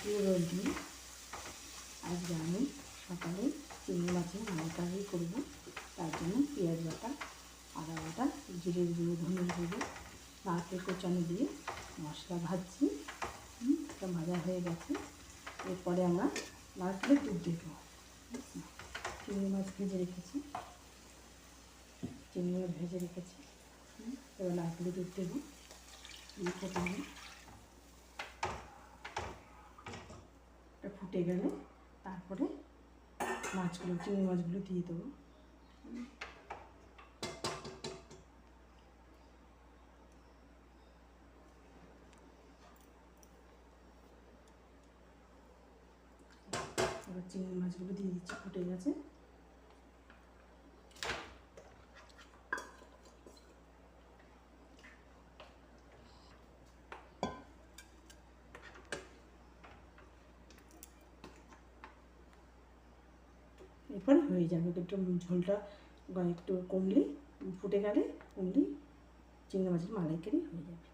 পুরো দিন আজকে আমি সকালে চিংড়ি মাছের মালাইকারি করবো। তার জন্য পেঁয়াজ বাটা, আদা বাটা, জিরের গুঁড়ো, ধনের গুঁড়ো, নারকেল কোচানো দিয়ে মশলা ভাজছি। এটা ভাজা হয়ে গেছে। এরপরে আমরা নারকেলের দুধ দেবো। চিংড়ি মাছ ভেজে রেখেছি, এবার নারকেলের দুধ দেবো। এটা ফুটে গেলে তারপরে চিংড়ি মাছগুলো দিয়ে দেবো। এবার চিংড়ি মাছগুলো দিয়ে দিচ্ছি, ফুটে গেছে। এরপরে হয়ে যাবে, একটু ঝোলটা একটু ফুটে গেলে চিংড়ি মাছের মালাইকারি হয়ে যাবে।